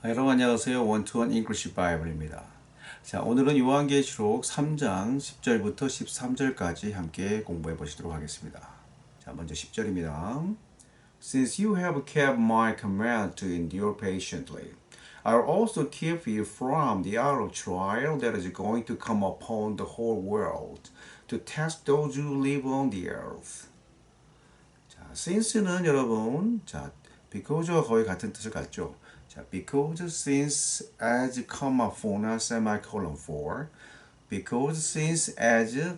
여러분 안녕하세요. 원투원 잉글리시 바이블입니다. 자, 오늘은 요한계시록 3장 10절부터 13절까지 함께 공부해 보시도록 하겠습니다. 자, 먼저 10절입니다. Since you have kept my command to endure patiently, I'll also keep you from the hour of trial that is going to come upon the whole world to test those who live on the earth. 자, since는 여러분, 자, because와 거의 같은 뜻을 갖죠. 자, because since as, comma, semicolon for, because since as,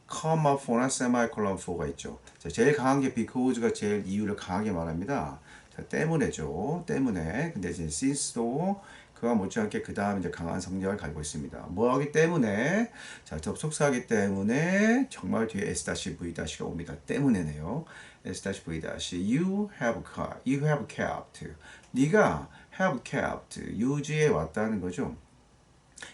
comma, semicolon for가 있죠. 자, 제일 강한 게 because가 제일 이유를 강하게 말합니다. 자, 때문에죠. 때문에. 근데 이제 since도 그와 못지않게 그 다음 이제 강한 성격을 가지고 있습니다. 뭐 하기 때문에? 자, 접속사하기 때문에 정말 뒤에 S-V-가 옵니다. 때문에네요. S-V- you have kept. 네가 have kept 유지해 왔다는 거죠.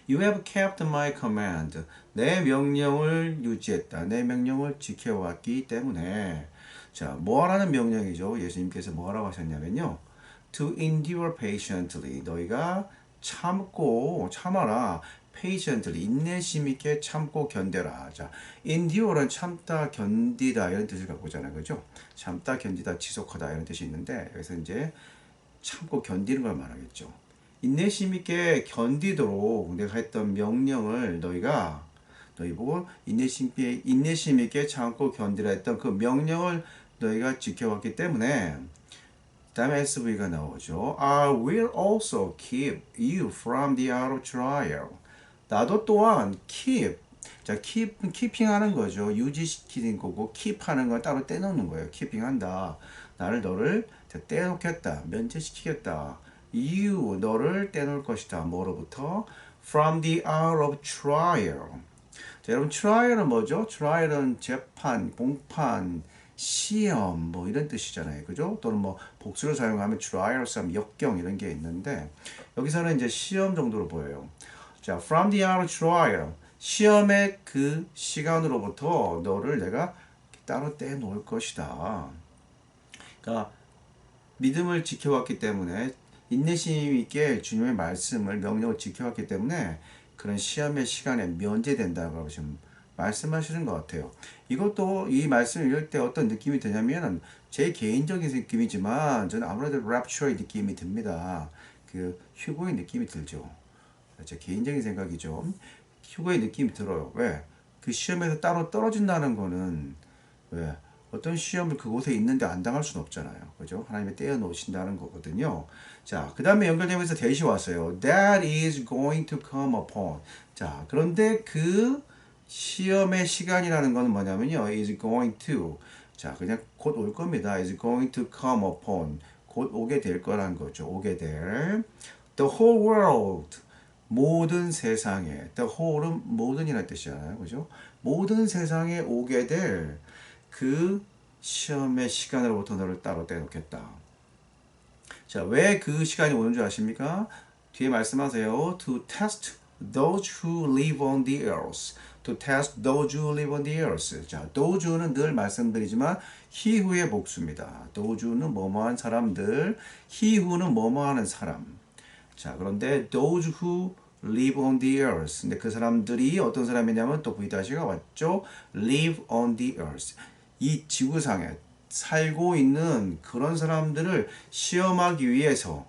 You have kept my command. 내 명령을 유지했다. 내 명령을 지켜왔기 때문에. 자, 뭐 하라는 명령이죠? 예수님께서 뭐 하라고 하셨냐면요. To endure patiently. 너희가 참아라. patiently. 인내심 있게 참고 견뎌라. 자, endure는 참다, 견디다 이런 뜻을 갖고 있잖아요. 그죠? 참다, 견디다, 지속하다 이런 뜻이 있는데 여기서 이제 참고 견디는 걸 말하겠죠. 인내심 있게 견디도록 내가 했던 명령을 너희 보고 인내심 있게 참고 견디라 했던 그 명령을 너희가 지켜왔기 때문에 다음에 SV가 나오죠. I will also keep you from the hour of trial. 나도 또한 keep. 자, keeping 하는 거죠. 유지시키는 거고 keep 하는 건 따로 떼놓는 거예요. keeping 한다. 너를 떼놓겠다. 면제시키겠다. you 너를 떼놓을 것이다. 뭐로부터? from the hour of trial. 자, 여러분 trial은 뭐죠? trial은 재판, 공판, 시험 뭐 이런 뜻이잖아요. 그죠? 또는 뭐 복수를 사용하면 trial, 역경 이런 게 있는데 여기서는 이제 시험 정도로 보여요. 자, from the hour of trial. 시험의 그 시간으로부터 너를 내가 따로 떼놓을 것이다. 그러니까 믿음을 지켜왔기 때문에 인내심 있게 주님의 말씀을 명령을 지켜왔기 때문에 그런 시험의 시간에 면제된다고 지금 말씀하시는 것 같아요. 이것도 이 말씀을 읽을 때 어떤 느낌이 드냐면 제 개인적인 느낌이지만 저는 아무래도 랩처의 느낌이 듭니다. 그 휴고의 느낌이 들죠. 제 개인적인 생각이죠. 휴고의 느낌이 들어요. 왜? 그 시험에서 따로 떨어진다는 거는 왜? 어떤 시험을 그곳에 있는데 안 당할 수는 없잖아요. 그죠? 하나님이 떼어 놓으신다는 거거든요. 자, 그 다음에 연결되면서 대시 왔어요. That is going to come upon. 자, 그런데 그 시험의 시간이라는 거는 뭐냐면요. is going to. 자, 그냥 곧 올 겁니다. is going to come upon. 곧 오게 될 거란 거죠. 오게 될. The whole world. 모든 세상에. The whole은 모든이라는 뜻이잖아요. 그죠? 모든 세상에 오게 될 그 시험의 시간으로부터 너를 따로 떼놓겠다. 자, 왜 그 시간이 오는 줄 아십니까? 뒤에 말씀하세요. To test those who live on the earth. To test those who live on the earth. 자, those는 늘 말씀드리지만 he who의 복수입니다. those는 뭐뭐한 사람들, he who는 뭐뭐하는 사람. 자, 그런데 those who live on the earth. 근데 그 사람들이 어떤 사람이냐면 또 V-가 왔죠. live on the earth. 이 지구상에 살고 있는 그런 사람들을 시험하기 위해서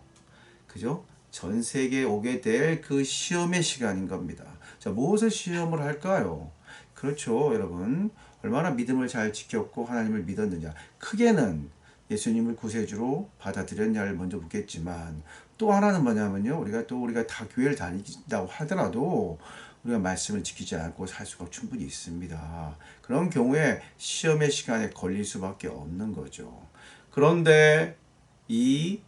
그죠? 전 세계에 오게 될 그 시험의 시간인 겁니다. 자, 무엇을 시험을 할까요? 그렇죠, 여러분. 얼마나 믿음을 잘 지켰고 하나님을 믿었느냐. 크게는 예수님을 구세주로 받아들였냐를 먼저 묻겠지만 또 하나는 뭐냐면요. 우리가 다 교회를 다닌다고 하더라도 우리가 말씀을 지키지 않고 살 수가 충분히 있습니다. 그런 경우에 시험의 시간에 걸릴 수밖에 없는 거죠. 그런데 이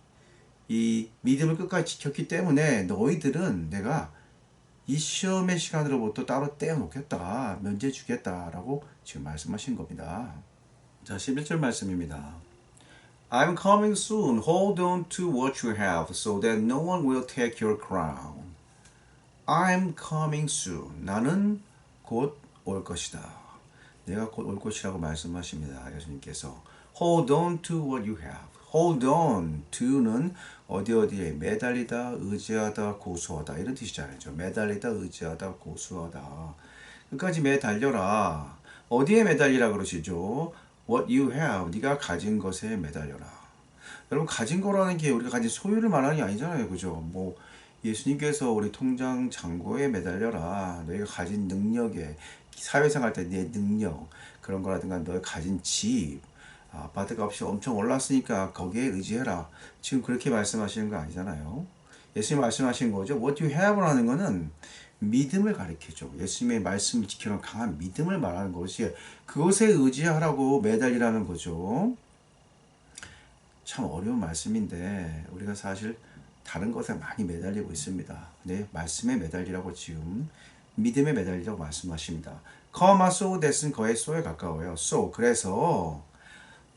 믿음을 끝까지 지켰기 때문에 너희들은 내가 이 시험의 시간으로부터 따로 떼어놓겠다. 면제 주겠다라고 지금 말씀하신 겁니다. 자, 11절 말씀입니다. I'm coming soon. Hold on to what you have so that no one will take your crown. I'm coming soon. 나는 곧 올 것이다. 내가 곧 올 것이라고 말씀하십니다. 예수님께서 Hold on to what you have. hold on to는 어디에 매달리다, 의지하다, 고수하다 이런 뜻이잖아요. 매달리다, 의지하다, 고수하다. 끝까지 매달려라. 어디에 매달리라 그러시죠? What you have, 네가 가진 것에 매달려라. 여러분 가진 거라는 게 우리가 가진 소유를 말하는 게 아니잖아요. 그죠? 뭐 예수님께서 우리 통장 잔고에 매달려라. 너희가 가진 능력에 사회생활 때 내 능력 그런 거라든가 너희 가진 집 아파트 값이 엄청 올랐으니까 거기에 의지해라. 지금 그렇게 말씀하시는 거 아니잖아요. 예수님 말씀하신 거죠. What you have라는 거는 믿음을 가리켜줘. 예수님의 말씀을 지키는 강한 믿음을 말하는 것이 그것에 의지하라고 매달리라는 거죠. 참 어려운 말씀인데 우리가 사실 다른 것에 많이 매달리고 있습니다. 네, 말씀에 매달리라고 지금 믿음에 매달리라고 말씀하십니다. 커마 so that은 거의 so에 가까워요. So 그래서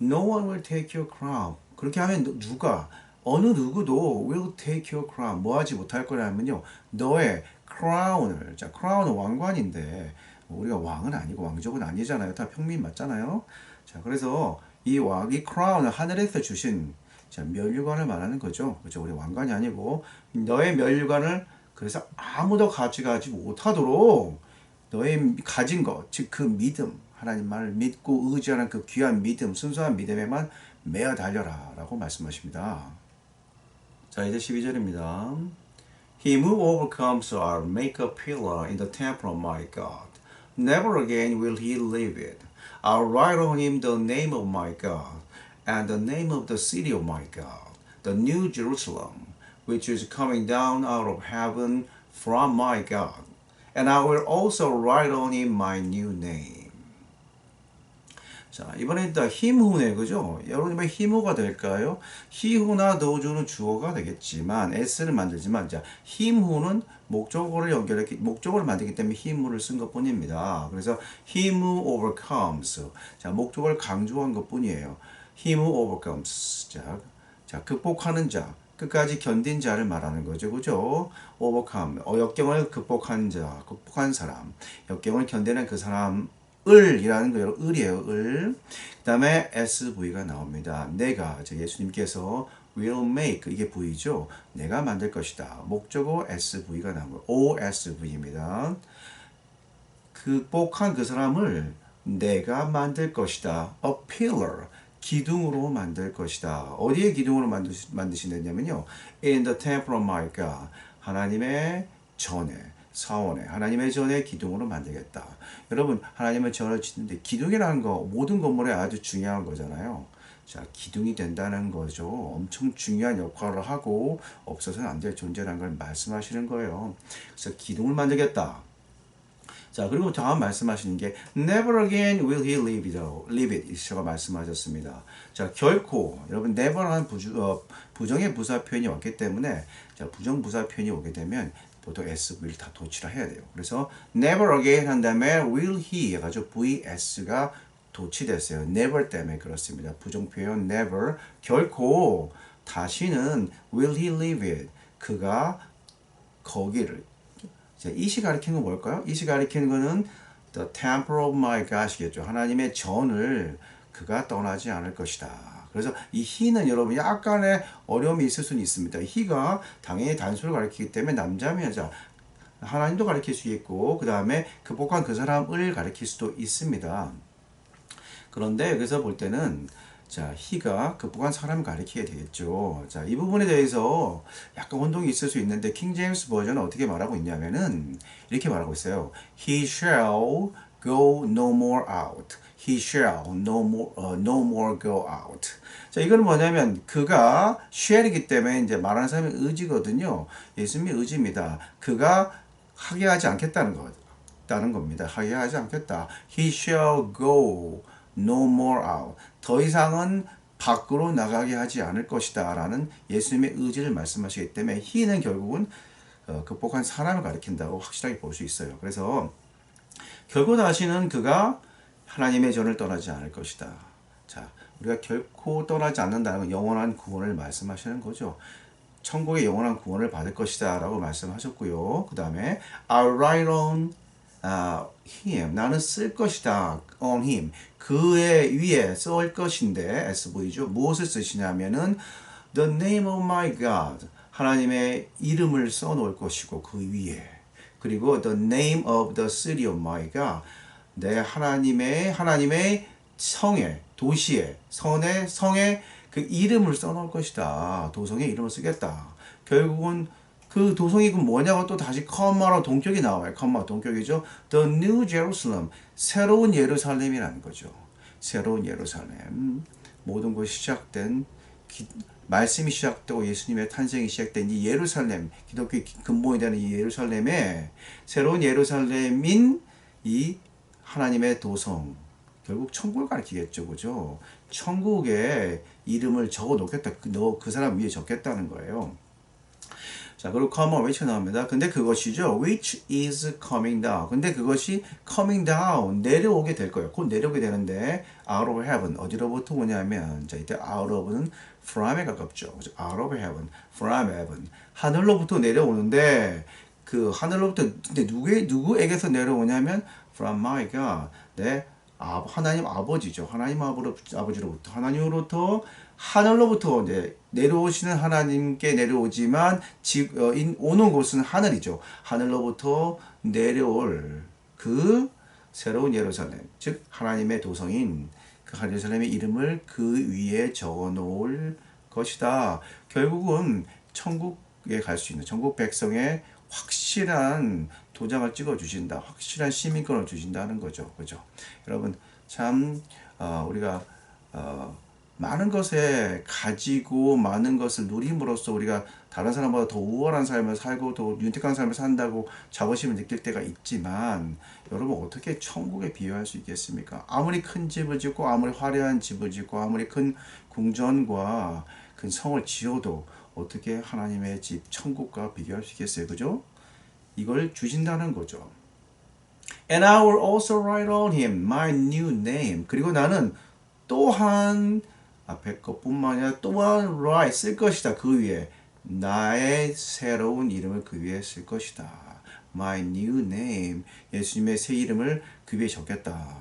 no one will take your crown. 그렇게 하면 누가 어느 누구도 will take your crown 뭐 하지 못할 거라면요. 너의 crown을 자 crown은 왕관인데 우리가 왕은 아니고 왕족은 아니잖아요. 다 평민 맞잖아요. 자 그래서 이 crown은 하늘에서 주신 자, 면류관을 말하는 거죠. 그죠? 우리 왕관이 아니고 너의 면류관을 그래서 아무도 가져가지 못하도록 너의 가진 것, 즉 그 믿음, 하나님 말을 믿고 의지하는 그 귀한 믿음, 순수한 믿음에만 매어 달려라 라고 말씀하십니다. 자 이제 12절입니다. He who overcomes shall make a pillar in the temple of my God. Never again will he leave it. I'll write on him the name of my God and the name of the city of my God, the new Jerusalem, which is coming down out of heaven from my God. And I will also write on him my new name. 자, 이번에 일단 힘후네, 그죠? 여러분의 힘후가 될까요? 히후나 너주는 주어가 되겠지만, s를 만들지만, 자, 힘후는 목적어를 만들기 때문에 힘후를 쓴 것 뿐입니다. 그래서 him who overcomes. 자, 목적어를 강조한 것 뿐이에요. him who overcomes. 자, 극복하는 자. 끝까지 견딘 자를 말하는 거죠. 그죠? overcome. 역경을 극복한 자, 극복한 사람. 역경을 견디는 그 사람. 을이라는 거예요. 을이에요. 을. 그 다음에 SV가 나옵니다. 내가, 즉 예수님께서 will make, 이게 V죠. 내가 만들 것이다. 목적어 SV가 나오고 OSV입니다. 극복한 그 사람을 내가 만들 것이다. A pillar. 기둥으로 만들 것이다. 어디에 기둥으로 만드신다냐면요. In the temple of my God. 하나님의 전에. 사원에 하나님의 전에 기둥으로 만들겠다. 여러분 하나님의 전을 짓는데 기둥이라는 거 모든 건물에 아주 중요한 거잖아요. 자 기둥이 된다는 거죠. 엄청 중요한 역할을 하고 없어서는 안 될 존재라는 걸 말씀하시는 거예요. 그래서 기둥을 만들겠다. 자 그리고 다음 말씀하시는 게 Never again will he leave it. 이시가 말씀하셨습니다. 자 결코 여러분 never라는 부정의 부사 표현이 왔기 때문에 자 부정 부사 표현이 오게 되면 보통 S, will 다 도치를 해야 돼요. 그래서 never again 한 다음에 will he 해가지고 VS가 도치됐어요. never 때문에 그렇습니다. 부정 표현 never 결코 다시는 will he leave it 그가 거기를 이시 가리키는 건 뭘까요? 이시 가리키는 거는 the temple of my God이겠죠. 하나님의 전을 그가 떠나지 않을 것이다. 그래서 이 he는 여러분 약간의 어려움이 있을 수는 있습니다. he가 당연히 단수를 가리키기 때문에 남자면 여자 하나님도 가리킬 수 있고 그 다음에 극복한 그 사람을 가리킬 수도 있습니다. 그런데 여기서 볼 때는 자 he가 극복한 사람을 가리키게 되겠죠. 자 이 부분에 대해서 약간 혼동이 있을 수 있는데 킹 제임스 버전은 어떻게 말하고 있냐면은 이렇게 말하고 있어요. He shall go no more out. He shall no more go out. 자, 이건 뭐냐면 그가 shall이기 때문에 이제 말하는 사람의 의지거든요. 예수님의 의지입니다. 그가 하게 하지 않겠다는 겁니다. 하게 하지 않겠다. He shall go no more out. 더 이상은 밖으로 나가게 하지 않을 것이다 라는 예수님의 의지를 말씀하시기 때문에 he는 결국은 극복한 사람을 가리킨다고 확실하게 볼 수 있어요. 그래서 결국 다시는 그가 하나님의 전을 떠나지 않을 것이다. 자, 우리가 결코 떠나지 않는다는 건 영원한 구원을 말씀하시는 거죠. 천국의 영원한 구원을 받을 것이다 라고 말씀하셨고요. 그 다음에 I'll write on him. 나는 쓸 것이다. on him. 그의 위에 쏠 것인데 SV죠. 무엇을 쓰시냐면은 the name of my God. 하나님의 이름을 써 놓을 것이고 그 위에. 그리고 the name of the city of my God. 내 하나님의 성에 도시에 성에 그 이름을 써 놓을 것이다. 도성의 이름을 쓰겠다. 결국은 그 도성이 그 뭐냐고 또 다시 컴마로 동격이 나와요. 컴마 동격이죠. The New Jerusalem. 새로운 예루살렘이라는 거죠. 새로운 예루살렘. 모든 것이 시작된 말씀이 시작되고 예수님의 탄생이 시작된 이 예루살렘, 기독교의 근본이 되는 이 예루살렘에 새로운 예루살렘인 이 하나님의 도성, 결국 천국을 가리키겠죠. 그죠? 천국에 이름을 적어 놓겠다. 그 사람 위에 적겠다는 거예요. 자, 그리고 come which 나옵니다. 근데 그것이죠. which is coming down. 근데 그것이 coming down. 내려오게 될 거예요. 곧 내려오게 되는데 out of heaven. 어디로부터 오냐면 자, 이때 out of는 from에 가깝죠. out of heaven. from heaven. 하늘로부터 내려오는데 그 하늘로부터 근데 누구에게서 내려오냐면 from my God. 네. 하나님 아버지죠. 하나님 아버지로부터 하나님으로부터 하늘로부터 내려오시는 하나님께 내려오지만 오는 곳은 하늘이죠. 하늘로부터 내려올 그 새로운 예루살렘, 즉 하나님의 도성인 그 예루살렘의 이름을 그 위에 적어 놓을 것이다. 결국은 천국에 갈 수 있는 천국 백성의 확실한 도장을 찍어 주신다. 확실한 시민권을 주신다는 거죠. 그죠? 여러분 참 우리가 많은 것에 가지고 많은 것을 누림으로써 우리가 다른 사람보다 더 우월한 삶을 살고 더 윤택한 삶을 산다고 자부심을 느낄 때가 있지만 여러분 어떻게 천국에 비유할 수 있겠습니까? 아무리 큰 집을 짓고 아무리 화려한 집을 짓고 아무리 큰 궁전과 큰 성을 지어도 어떻게 하나님의 집 천국과 비교할 수 있겠어요? 그죠? 이걸 주신다는 거죠. And I will also write on him my new name. 그리고 나는 또한 앞에 것뿐만 아니라 또한 write 쓸 것이다. 그 위에 나의 새로운 이름을 그 위에 쓸 것이다. My new name. 예수님의 새 이름을 그 위에 적겠다.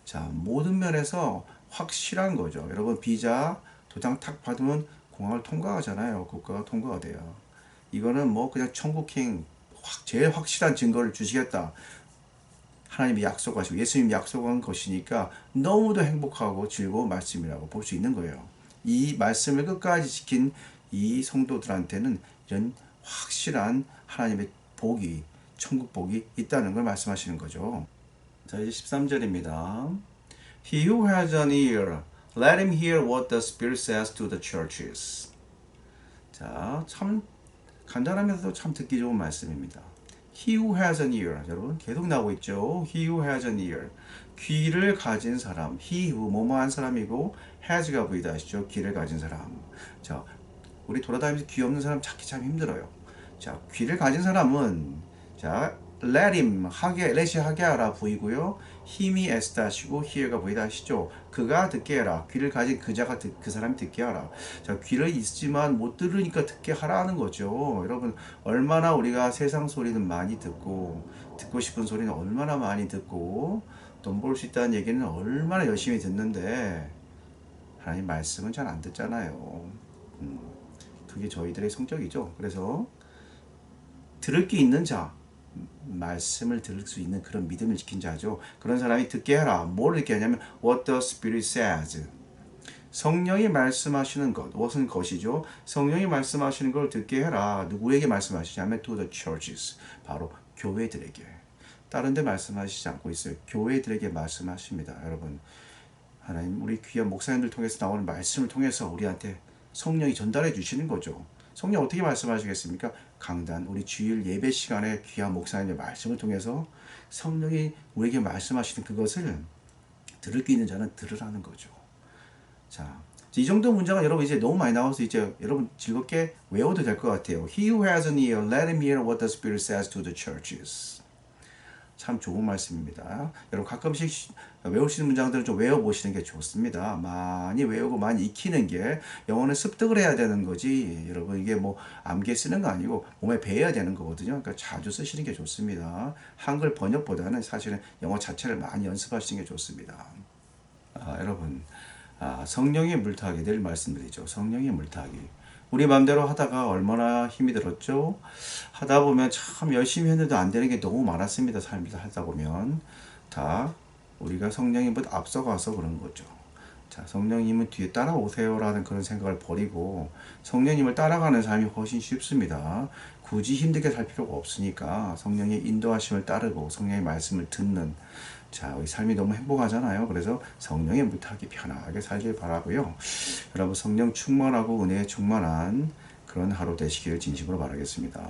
자, 모든 면에서 확실한 거죠. 여러분 비자 도장 탁 받으면 공항을 통과하잖아요. 국가가 통과가 돼요. 이거는 뭐 그냥 천국행 제일 확실한 증거를 주시겠다. 하나님이 약속하시고 예수님이 약속한 것이니까 너무도 행복하고 즐거운 말씀이라고 볼 수 있는 거예요. 이 말씀을 끝까지 지킨 이 성도들한테는 이런 확실한 하나님의 복이 천국 복이 있다는 걸 말씀하시는 거죠. 자, 이제 13절입니다. He who has an ear, let him hear what the Spirit says to the churches. 자, 참 간단하면서도 참 듣기 좋은 말씀입니다. He who has an ear. 여러분 계속 나오고 있죠. He who has an ear. 귀를 가진 사람. He who 뭐뭐한 사람이고 has가 V다시죠. 귀를 가진 사람. 자, 우리 돌아다니면서 귀 없는 사람 찾기 참 힘들어요. 자, 귀를 가진 사람은 자, let him let이 하게 하라 V고요. 힘이 S다시고 hear가 V다시죠. 그가 듣게 하라. 귀를 가진 그 사람이 듣게 하라. 자, 귀를 있지만 못 들으니까 듣게 하라는 거죠. 여러분 얼마나 우리가 세상 소리는 많이 듣고 싶은 소리는 얼마나 많이 듣고 돈 벌 수 있다는 얘기는 얼마나 열심히 듣는데 하나님 말씀은 잘 안 듣잖아요. 그게 저희들의 성격이죠. 그래서 들을 게 있는 자, 말씀을 들을 수 있는 그런 믿음을 지킨 자죠. 그런 사람이 듣게 하라. 뭘 듣게 하냐면 What the Spirit says. 성령이 말씀하시는 것, 무엇은 것이죠. 성령이 말씀하시는 걸 듣게 해라. 누구에게 말씀하시냐면 to the churches. 바로 교회들에게. 다른 데 말씀하시지 않고 있어요. 교회들에게 말씀하십니다. 여러분 하나님 우리 귀한 목사님들 통해서 나오는 말씀을 통해서 우리한테 성령이 전달해 주시는 거죠. 성령 어떻게 말씀하시겠습니까? 강단, 우리 주일 예배 시간에 귀한 목사님의 말씀을 통해서 성령이 우리에게 말씀하시는 그것을 들을 게 있는 자는 들으라는 거죠. 자, 이 정도 문장은 여러분 이제 너무 많이 나와서 이제 여러분 즐겁게 외워도 될 것 같아요. He who has an ear, let him hear what the Spirit says to the churches. 참 좋은 말씀입니다. 여러분 가끔씩 외울 수 있는 문장들을 좀 외워보시는 게 좋습니다. 많이 외우고 많이 익히는 게 영어는 습득을 해야 되는 거지. 여러분 이게 뭐 암기에 쓰는 거 아니고 몸에 배워야 되는 거거든요. 그러니까 자주 쓰시는 게 좋습니다. 한글 번역보다는 사실은 영어 자체를 많이 연습하시는 게 좋습니다. 여러분 성령의 물타기 늘 말씀드리죠. 성령의 물타기. 우리 마음대로 하다가 얼마나 힘이 들었죠? 하다 보면 참 열심히 했는데도 안 되는 게 너무 많았습니다. 삶에서 하다 보면 다 우리가 성령님보다 앞서가서 그런 거죠. 자, 성령님은 뒤에 따라오세요라는 그런 생각을 버리고 성령님을 따라가는 삶이 훨씬 쉽습니다. 굳이 힘들게 살 필요가 없으니까 성령의 인도하심을 따르고 성령의 말씀을 듣는 자, 우리 삶이 너무 행복하잖아요. 그래서 성령의 물타기 편하게 살길 바라고요. 여러분 성령 충만하고 은혜에 충만한 그런 하루 되시기를 진심으로 바라겠습니다.